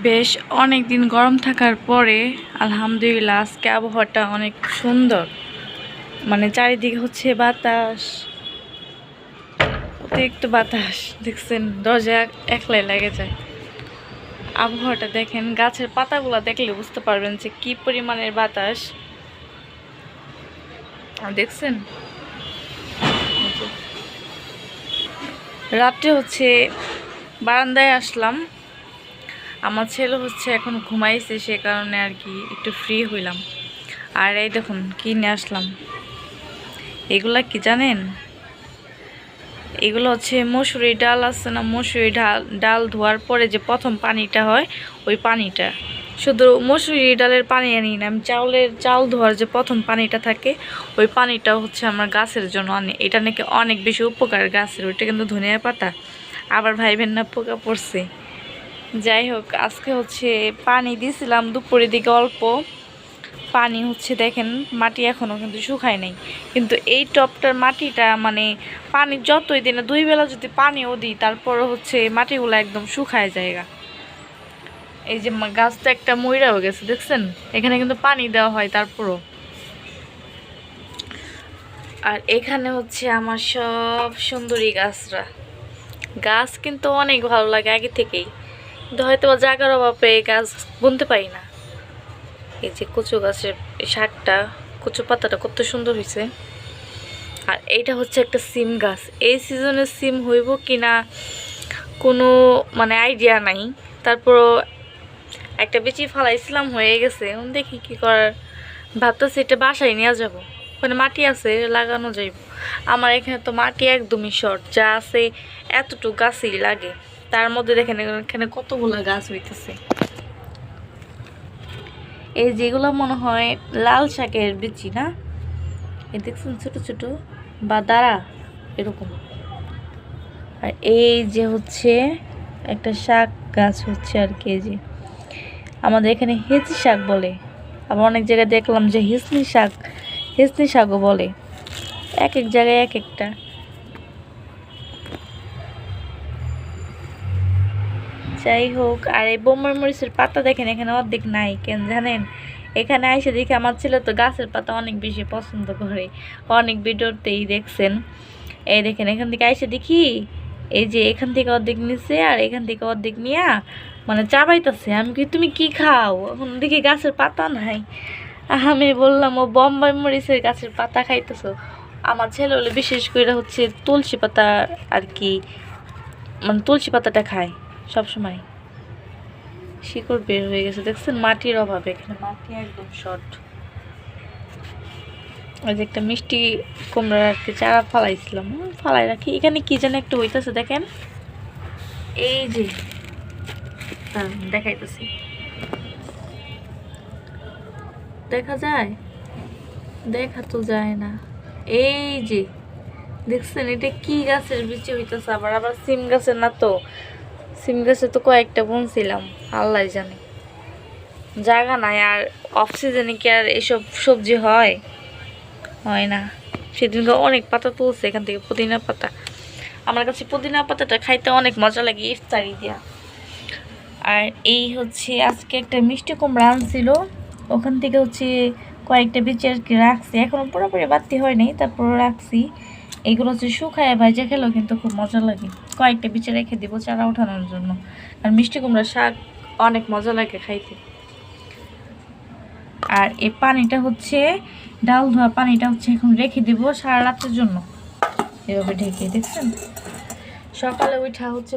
বেশ অনেক দিন গরম থাকার পরে আলহামদুলিল্লাহ আজকে আবহাওয়াটা অনেক সুন্দর। মানে চারিদিকে হচ্ছে বাতাস, অতিরিক্ত বাতাস। দেখছেন দরজা একলাই লাগে যায়। আবহাওয়াটা দেখেন, গাছের পাতাগুলো দেখলে বুঝতে পারবেন যে কি পরিমাণের বাতাস। দেখছেন রাত্রে হচ্ছে বারান্দায় আসলাম। আমার ছেলে হচ্ছে এখন ঘুমাইছে, সে কারণে আর কি একটু ফ্রি হইলাম। আর এই দেখুন কি নিয়ে আসলাম, এগুলা কি জানেন? এগুলো হচ্ছে মসুরি ডাল আছে না, মসুরি ডাল ধোয়ার পরে যে প্রথম পানিটা হয় ওই পানিটা। শুধু মসুরি ডালের পানি আনি না, আমি চাল ধোয়ার যে প্রথম পানিটা থাকে ওই পানিটা হচ্ছে আমার গাছের জন্য আনি। এটা নাকি অনেক বেশি উপকার গাছের। ওইটা কিন্তু ধনিয়া পাতা, আবার ভাইবেন না পোকা পড়ছে। যাই হোক, আজকে হচ্ছে পানি দিয়েছিলাম দুপুরের দিকে অল্প পানি। হচ্ছে দেখেন মাটি এখনও কিন্তু শুকায় নাই, কিন্তু এই টপটার মাটিটা মানে পানি যতই দিনে 2 বেলা যদি পানিও দিই তারপরও হচ্ছে মাটিগুলো একদম শুকায় জায়গা। এই যে গাছটা একটা মইরাও গেছে, দেখছেন? এখানে কিন্তু পানি দেওয়া হয় তারপরও। আর এখানে হচ্ছে আমার সব সুন্দরী গাছরা। গাছ কিন্তু অনেক ভালো লাগে আগে থেকেই, কিন্তু হয়তো জায়গার অভাবে গাছ বুনতে পারি না। এই যে কচু গাছের শাকটা, কচু পাতাটা কত সুন্দর হয়েছে। আর এইটা হচ্ছে একটা সিম গাছ। এই সিজনে সিম হইব কিনা কোনো মানে আইডিয়া নাই। তারপরও একটা বেশি ফালাইছিলাম, হয়ে গেছে। এখন দেখি কি করার, ভাবতেছি এটা বাসায় নিয়ে যাব। মানে মাটি আছে, লাগানো যাইব। আমার এখানে তো মাটি একদমই শর্ট, যা আছে এতটুকু গাছই লাগে। তার মধ্যে দেখেন এখানে কতগুলো গাছ হইতেছে। এই যেগুলো মনে হয় লাল শাকের বিচি না, এই দেখছেন ছোট ছোট বা দাঁড়া এরকম। আর এই যে হচ্ছে একটা শাক গাছ হচ্ছে আর কি, যে আমাদের এখানে হেঁচি শাক বলে, আবার অনেক জায়গায় দেখলাম যে হেঁচনি শাকও বলে। এক এক জায়গায় এক একটা। যাই হোক, আর এই বোম্বাই মরিচের পাতা দেখেন এখানে অর্ধেক নাই, কেন জানেন? এখানে আইসে দেখে আমার ছেলে তো গাছের পাতা অনেক বেশি পছন্দ করে, অনেক ভিডিওতেই দেখছেন। এই দেখেন এখান থেকে আইসে দেখি, এই যে এখান থেকে অর্ধেক নিচ্ছে আর এখান থেকে অর্ধেক নিয়া মানে চাবাইতেছে। আমি কি তুমি কি খাও? এখন দেখি গাছের পাতা নাই। আমি বললাম ও বোম্বাই মরিচের গাছের পাতা খাইতেছো। আমার ছেলে হলে বিশেষ করে হচ্ছে তুলসী পাতা আর কি, মানে তুলসী পাতাটা খায় সবসময়। শিকড় বের হয়ে গেছে, দেখছেন? মাটির অভাবে এখানে মাটি একদম শর্ট। ওই যে একটা মিষ্টি কুমড়ার আর কি চারা ফালাইছিলাম, ফালাই রাখি। এখানে কি যেন একটা হইতেছে দেখেন, এই যে দেখাইতেছি, দেখা যায়? দেখা তো যায় না। এই যে দেখছেন, এটা কি গাছের বিচি হইতেছে? আবার আবার সিম গাছের না তো, সিম গাছে তো কয়েকটা বুনছিলাম, আল্লাহ জানে। জায়গা নাই। আর অফ সিজনে কি আর এসব সবজি হয়? হয় না। সেদিনকে অনেক পাতা তুলছে এখান থেকে, পুদিনা পাতা। আমার কাছে পুদিনা পাতাটা খাইতে অনেক মজা লাগে ইফতারি দিয়া। আর এই হচ্ছে আজকে একটা মিষ্টি কুমড়া আনছিল, ওখান থেকে হচ্ছে কয়েকটা বিচি আর কি রাখছি, এখনো পুরোপুরি বাড়তি হয় নাই, তারপর রাখছি। এগুলো হচ্ছে শুকায় ভাজা খেলেও কিন্তু খুব মজা লাগে। কয়েকটা বিচি রেখে দিব চারা ওঠানোর জন্য। আর মিষ্টি কুমড়ার শাক অনেক মজা লাগে খাইতে। আর এই পানিটা হচ্ছে ডাল ধোয়া পানিটা হচ্ছে এখন রেখে দিব সারা রাতের জন্য, এভাবে ঢেকে। দেখছেন সকালে উঠা হচ্ছে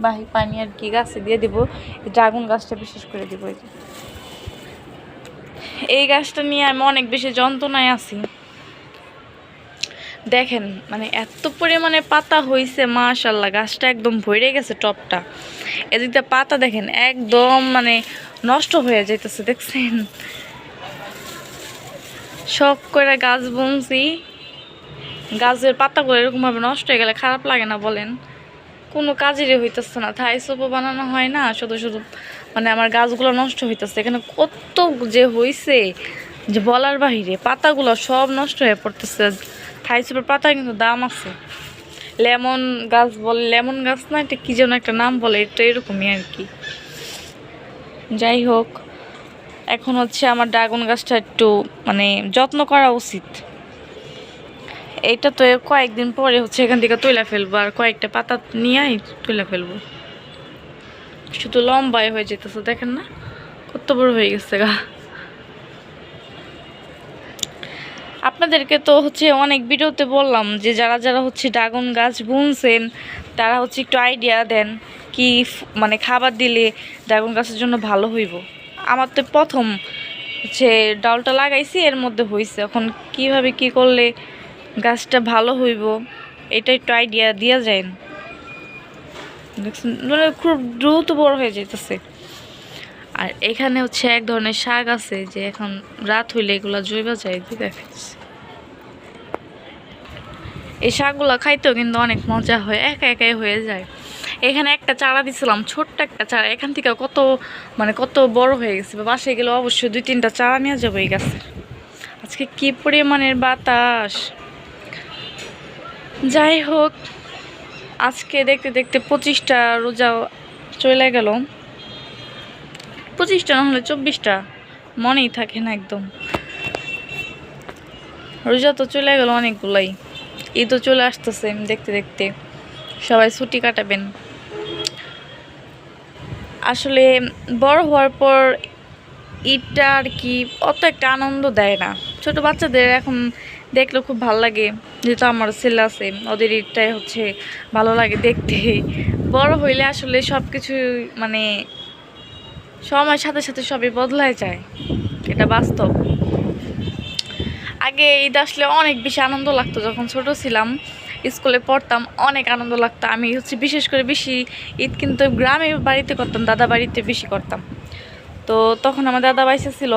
বাহি পানি আর কি গাছে দিয়ে দিব। ড্রাগন গাছটা বিশেষ করে দিব। এই গাছটা নিয়ে আমি অনেক বেশি যন্ত্রণায় আছি। দেখেন মানে এত পরিমাণে পাতা হয়েছে, মাশাআল্লাহ। গাছটা একদম ভরে গেছে টপটা। এদিকটা পাতা দেখেন একদম মানে নষ্ট হয়ে যাইতেছে, দেখছেন? শখ করে গাছ বুনছি, গাছের পাতাগুলো এরকমভাবে নষ্ট হয়ে গেলে খারাপ লাগে না বলেন? কোনো কাজেরই হইতেছে না, থাই সোপও বানানো হয় না, শুধু শুধু মানে আমার গাছগুলো নষ্ট হইতেছে। এখানে কত যে হয়েছে যে বলার বাহিরে, পাতাগুলো সব নষ্ট হয়ে পড়তেছে। থাই সোপের পাতা কিন্তু দাম আছে। লেমন গাছ বলে, লেমন গাছ না, এটা কি যেন একটা নাম বলে, এটা এরকমই আর কি। যাই হোক, এখন হচ্ছে আমার ড্রাগন গাছটা একটু মানে যত্ন করা উচিত। এইটা তো কয়েকদিন পরে হচ্ছে এখান থেকে তুলে ফেলবো, আর কয়েকটা পাতা নিয়েই তুলে ফেলবো। শুধু লম্বাই হয়ে যেতেছে, দেখেন না কত বড় হয়ে গেছে গা। আপনাদেরকে তো হচ্ছে অনেক ভিডিওতে বললাম যে যারা যারা হচ্ছে ড্রাগন গাছ বুনছেন তারা হচ্ছে একটু আইডিয়া দেন কি মানে খাবার দিলে ড্রাগন গাছের জন্য ভালো হইব। আমার তো প্রথম হচ্ছে ডালটা লাগাইছি, এর মধ্যে হয়েছে, এখন কিভাবে কি করলে গাছটা ভালো হইব এটা একটু আইডিয়া দিয়া যায়। দেখছেন মানে খুব দ্রুত বড় হয়ে যাইতেছে। আর এখানে হচ্ছে এক ধরনের শাক আছে যে এখন রাত হইলে এগুলা জৈবা যায়, দেখাচ্ছি। এই শাকগুলো খাইতেও কিন্তু অনেক মজা হয়, একা একাই হয়ে যায়। এখানে একটা চারা দিছিলাম, ছোট্ট একটা চারা, এখান থেকে কত মানে কত বড় হয়ে গেছে। বাসায় গেলে অবশ্যই 2-3টা চারা নিয়ে যাবো এই গাছের। আজকে কি পরিমাণের বাতাস! যাই হোক, আজকে দেখতে দেখতে 25টা রোজা চলে গেল। 25টা না হলে 24টা, মনেই থাকে না একদম। রোজা তো চলে গেল অনেকগুলাই, ঈদও চলে আসতেছে দেখতে দেখতে, সবাই ছুটি কাটাবেন। আসলে বড় হওয়ার পর ঈদটা আর কি অত একটা আনন্দ দেয় না। ছোট বাচ্চাদের এখন দেখলে খুব ভালো লাগে, যেহেতু আমার ছেলে আছে, ওদের ঈদটাই হচ্ছে ভালো লাগে দেখতে। বড় হইলে আসলে সব কিছু মানে সময়ের সাথে সাথে সবই বদলায় যায়, এটা বাস্তব। আগে ঈদ আসলে অনেক বেশি আনন্দ লাগতো, যখন ছোট ছিলাম স্কুলে পড়তাম অনেক আনন্দ লাগতো। আমি হচ্ছে বিশেষ করে বেশি ঈদ কিন্তু গ্রামে বাড়িতে করতাম, দাদা বাড়িতে বেশি করতাম। তো তখন আমার দাদা বাইসে ছিল,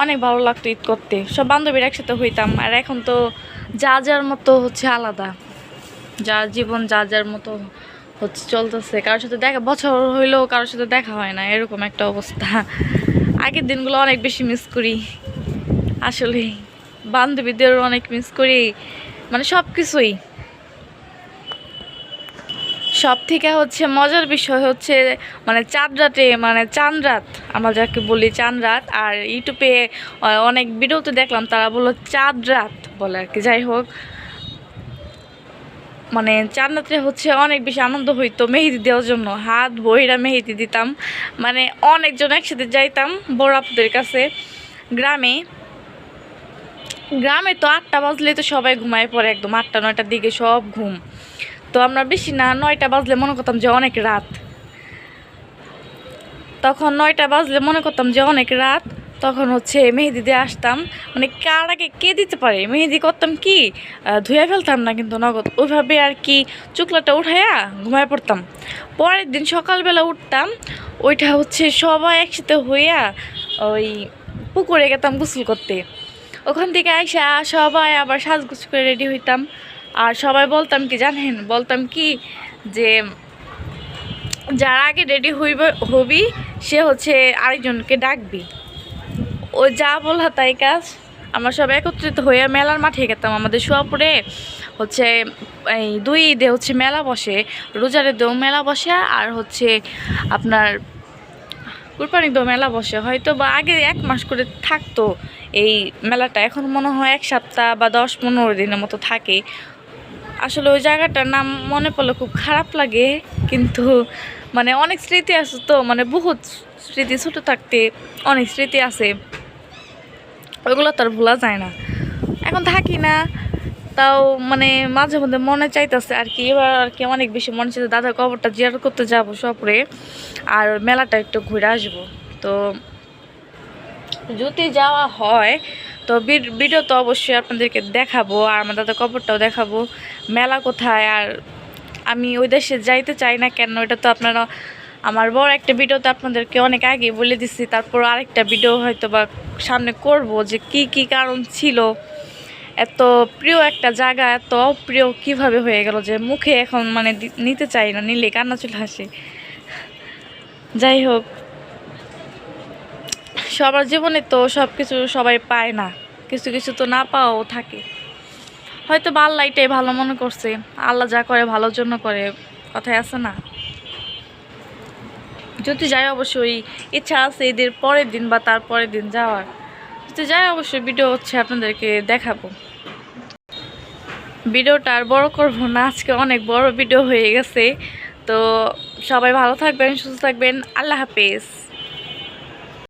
অনেক ভালো লাগতো ঈদ করতে, সব বান্ধবীরা একসাথে হইতাম। আর এখন তো যা যার মতো হচ্ছে আলাদা, যার জীবন যা যার মতো হচ্ছে চলতেছে, কারোর সাথে দেখা বছর হইলেও কারোর সাথে দেখা হয় না, এরকম একটা অবস্থা। আগের দিনগুলো অনেক বেশি মিস করি আসলে, বান্ধবীদেরও অনেক মিস করি, মানে সব কিছুই। সব থেকে হচ্ছে মজার বিষয় হচ্ছে মানে চাঁদ রাতে, মানে চাঁদ রাত আমরা যাকে বলি চাঁদ রাত, আর ইউটিউবে অনেক ভিডিওতে দেখলাম তারা বললো চাঁদ রাত বলে আর কি। যাই হোক, মানে চাঁদ রাত্রে হচ্ছে অনেক বেশি আনন্দ হইতো মেহেদি দেওয়ার জন্য, হাত বইরা মেহেদি দিতাম, মানে অনেকজন একসাথে যাইতাম বড় আপুদের কাছে। গ্রামে গ্রামে তো 8টা বাজলে তো সবাই ঘুমায় পড়ে, একদম 8টা-9টার দিকে সব ঘুম। তো আমরা বেশি না 9টা বাজলে মনে করতাম যে অনেক রাত, তখন 9টা বাজলে মনে করতাম যে অনেক রাত, তখন হচ্ছে মেহেদি দিয়ে আসতাম, মানে কার আগে কে দিতে পারে মেহেদি করতাম কি ধুয়ে ফেলতাম না কিন্তু নগদ, ওইভাবে আর কি চুকলাটা উঠাইয়া ঘুমায় পড়তাম। পরের দিন সকালবেলা উঠতাম, ওইটা হচ্ছে সবাই একসাথে হইয়া ওই পুকুরে গেতাম গোসল করতে। ওখান থেকে আইসা সবাই আবার সাজগুজ করে রেডি হইতাম। আর সবাই বলতাম কি জানেন, বলতাম কি যে যার আগে রেডি হবি সে হচ্ছে আরেকজনকে ডাকবি, ও যা বলা তাই কাজ। আমরা সব একত্রিত হয়ে মেলার মাঠে গেতাম। আমাদের সোয়াপুরে হচ্ছে এই 2 ঈদে হচ্ছে মেলা বসে, রোজার ঈদেও মেলা বসে, আর হচ্ছে আপনার কুরবানিতেও মেলা বসে। হয়তো বা আগে 1 মাস করে থাকতো এই মেলাটা, এখন মনে হয় 1 সপ্তাহ বা 10-15 দিনের মতো থাকে। আসলে ওই জায়গাটার নাম মনে পড়লে খুব খারাপ লাগে, কিন্তু মানে অনেক স্মৃতি আছে তো, মানে বহুত স্মৃতি, ছোটো থাকতে অনেক স্মৃতি আছে, ওইগুলো তো আর ভোলা যায় না। এখন থাকি না, তাও মানে মাঝে মধ্যে মনে চাইতেছে আর কি, এবার আর কি অনেক বেশি মনে চাইছে দাদার কবরটা জিয়ারত করতে যাবো সপরে, আর মেলাটা একটু ঘুরে আসবো। তো যদি যাওয়া হয় তো ভিডিও তো অবশ্যই আপনাদেরকে দেখাবো, আর আমার দাদার কবরটাও দেখাবো, মেলা কোথায়। আর আমি ওই দেশে যাইতে চাই না কেন, এটা তো আপনারা আমার বড় একটা ভিডিওতে আপনাদেরকে অনেক আগে বলে দিচ্ছি। তারপর আরেকটা ভিডিও হয়তো বা সামনে করব যে কি কি কারণ ছিল এত প্রিয় একটা জায়গা এত অপ্রিয় কিভাবে হয়ে গেল, যে মুখে এখন মানে নিতে চাই না, নিলে কান্না চলে আসে। যাই হোক, সবার জীবনে তো সব কিছু সবাই পায় না, কিছু কিছু তো না পাওয়াও থাকে। হয়তো বা আল্লাহ এটাই ভালো মনে করছে, আল্লাহ যা করে ভালোর জন্য করে, কথায় আছে না। যদি যাই অবশ্যই ইচ্ছা আছে ঈদের পরের দিন বা তার পরের দিন যাওয়ার, যদি যাই অবশ্যই ভিডিও হচ্ছে আপনাদেরকে দেখাবো। ভিডিওটা আর বড় করবো না, আজকে অনেক বড় ভিডিও হয়ে গেছে। তো সবাই ভালো থাকবেন, সুস্থ থাকবেন, আল্লাহ হাফেজ।